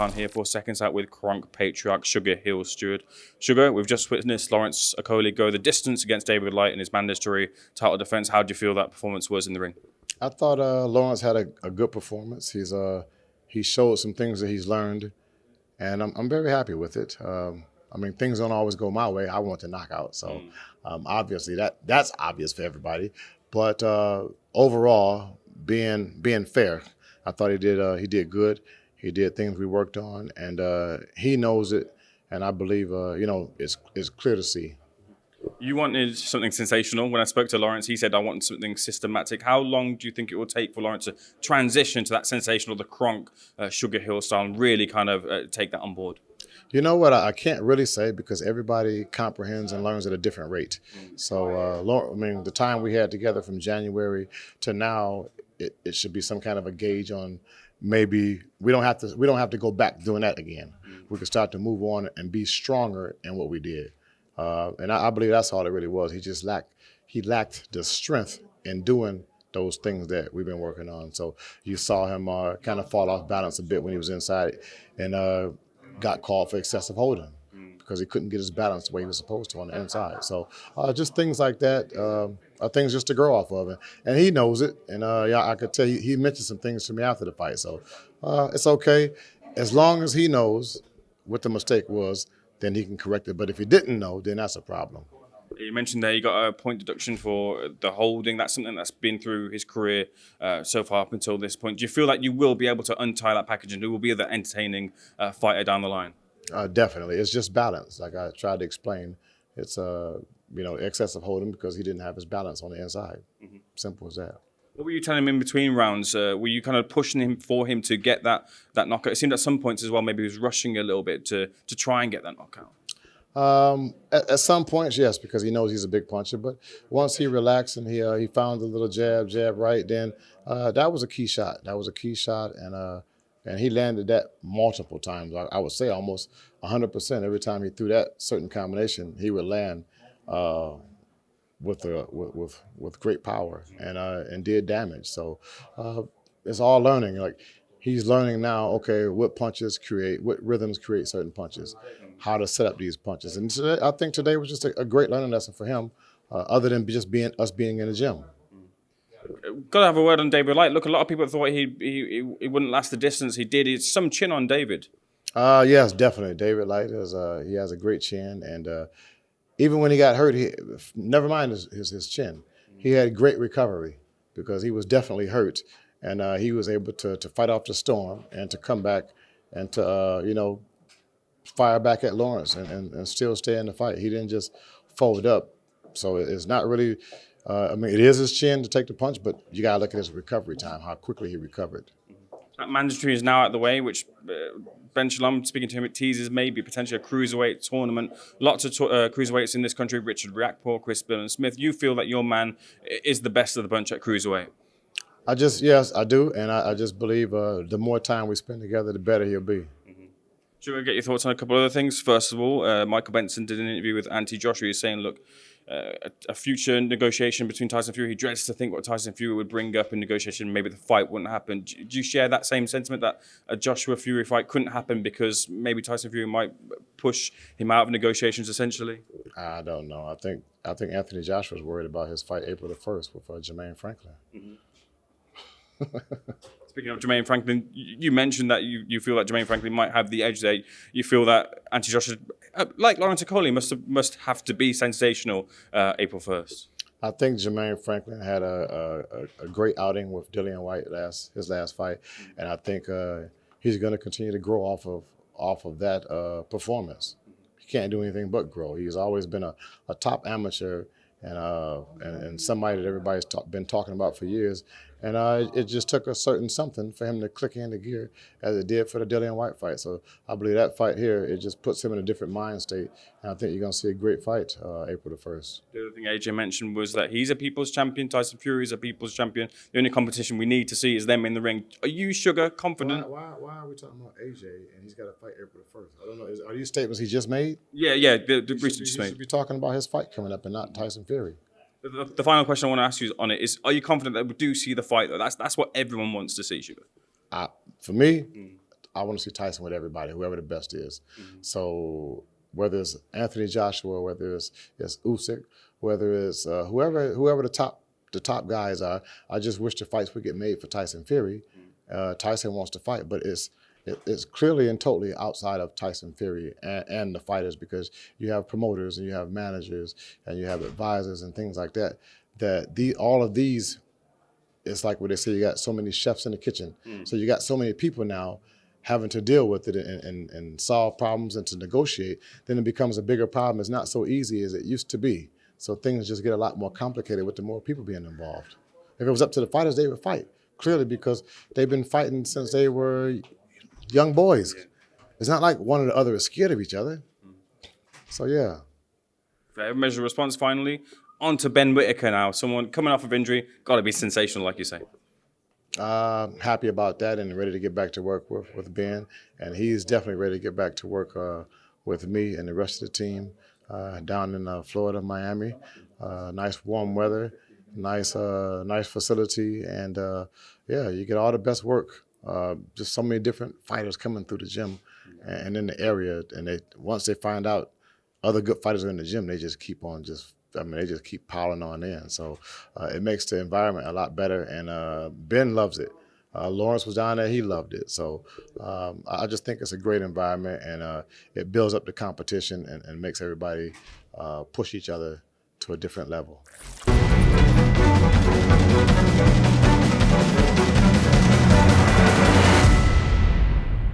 Khan here for Seconds Out with Kronk, Patriarch, Sugar Hill, Steward. Sugar, we've just witnessed Lawrence Okolie go the distance against David Light in his mandatory title defense. How do you feel that performance was in the ring? I thought Lawrence had a good performance. He showed some things that he's learned, and I'm very happy with it. I mean, things don't always go my way. I want the knockout, so obviously that's obvious for everybody. But overall, being fair, I thought he did good. He did things we worked on, and he knows it. And I believe it's clear to see. You wanted something sensational. When I spoke to Lawrence, he said, I want something systematic. How long do you think it will take for Lawrence to transition to that sensational, the Kronk, Sugar Hill style, and really kind of take that on board? You know what? I can't really say because everybody comprehends and learns at a different rate. So, I mean, the time we had together from January to now, it should be some kind of a gauge on maybe we don't have to go back doing that again. We can start to move on and be stronger in what we did. And I believe that's all it really was. He lacked the strength in doing those things that we've been working on. So you saw him kind of fall off balance a bit when he was inside and got called for excessive holding because he couldn't get his balance the way he was supposed to on the inside. So just things like that are things just to grow off of. And he knows it. And I could tell you, he mentioned some things to me after the fight. So it's okay. As long as he knows what the mistake was, then he can correct it. But if he didn't know, then that's a problem. You mentioned there you got a point deduction for the holding. That's something that's been through his career so far up until this point. Do you feel like you will be able to untie that package and it will be the entertaining fighter down the line? Definitely. It's just balance. Like I tried to explain, it's excessive holding because he didn't have his balance on the inside. Simple as that. What were you telling him in between rounds? Were you kind of pushing him for him to get that knockout? It seemed at some points as well maybe he was rushing a little bit to try and get that knockout. At some points, yes, because he knows he's a big puncher. But once he relaxed and he found a little jab right, then that was a key shot. That was a key shot, and he landed that multiple times. I would say almost 100%. Every time he threw that certain combination, he would land with great power and did damage. So it's all learning. Like he's learning now. Okay, what rhythms create certain punches, how to set up these punches. And today, I think today was just a great learning lesson for him, other than just being in the gym. Got to have a word on David Light. Look, a lot of people thought he wouldn't last the distance he did. It's some chin on David. Yes, definitely. David Light he has a great chin, and even when he got hurt, never mind his chin, he had great recovery because he was definitely hurt, and he was able to fight off the storm and to come back and to fire back at Lawrence and still stay in the fight. He didn't just fold up. So it's not really. I mean, it is his chin to take the punch, but you got to look at his recovery time, how quickly he recovered. That mandatory is now out of the way, which Ben Shalom, speaking to him, it teases maybe potentially a cruiserweight tournament. Lots of cruiserweights in this country, Richard Riakporhe, Chris Smith. You feel that your man is the best of the bunch at cruiserweight? Yes, I do, and I just believe the more time we spend together, the better he'll be. Should we get your thoughts on a couple of other things? First of all, Michael Benson did an interview with Ante Joshua. He's saying, look, a future negotiation between Tyson Fury, he dreads to think what Tyson Fury would bring up in negotiation. Maybe the fight wouldn't happen. Do you share that same sentiment that a Joshua Fury fight couldn't happen because maybe Tyson Fury might push him out of negotiations essentially? I don't know. I think Anthony Joshua's worried about his fight April the 1st with Jermaine Franklin. Speaking of Jermaine Franklin, you mentioned that you feel that Jermaine Franklin might have the edge there. You feel that Ante Joshua, like Lawrence Okolie, must have to be sensational April 1st. I think Jermaine Franklin had a great outing with Dillian White his last fight, and I think he's going to continue to grow off of that performance. He can't do anything but grow. He's always been a top amateur and somebody that everybody's been talking about for years. And it just took a certain something for him to click into gear as it did for the Dillian White fight. So I believe that fight here, it just puts him in a different mind state. And I think you're going to see a great fight April the 1st. The other thing AJ mentioned was that he's a people's champion. Tyson Fury is a people's champion. The only competition we need to see is them in the ring. Are you, Sugar, confident? Why are we talking about AJ and he's got to fight April the 1st? I don't know. Are these statements he just made? Yeah, the recent just made. He should be talking about his fight coming up and not Tyson Fury. The final question I want to ask you on it is, are you confident that we do see the fight, though? That's what everyone wants to see, Sugar. For me, I want to see Tyson with everybody, whoever the best is. So whether it's Anthony Joshua, whether it's Usyk, whether it's whoever the top guys are, I just wish the fights would get made for Tyson Fury. Tyson wants to fight, but it's clearly and totally outside of Tyson Fury and the fighters, because you have promoters and you have managers and you have advisors and things like that. All of these, it's like what they say, you got so many chefs in the kitchen. So you got so many people now having to deal with it and solve problems and to negotiate. Then it becomes a bigger problem. It's not so easy as it used to be. So things just get a lot more complicated with the more people being involved. If it was up to the fighters, they would fight, clearly, because they've been fighting since they were young boys. It's not like one or the other is scared of each other. So, yeah. Fair measure of response, finally. On to Ben Whitaker now. Someone coming off of injury, got to be sensational, like you say. Happy about that and ready to get back to work with Ben. And he's definitely ready to get back to work with me and the rest of the team down in Florida, Miami. Nice warm weather, nice facility, and you get all the best work. Just so many different fighters coming through the gym and in the area, and once they find out other good fighters are in the gym, they just keep on they just keep piling on in. So it makes the environment a lot better, and Ben loves it. Lawrence was down there, he loved it. So I just think it's a great environment, and it builds up the competition and makes everybody push each other to a different level.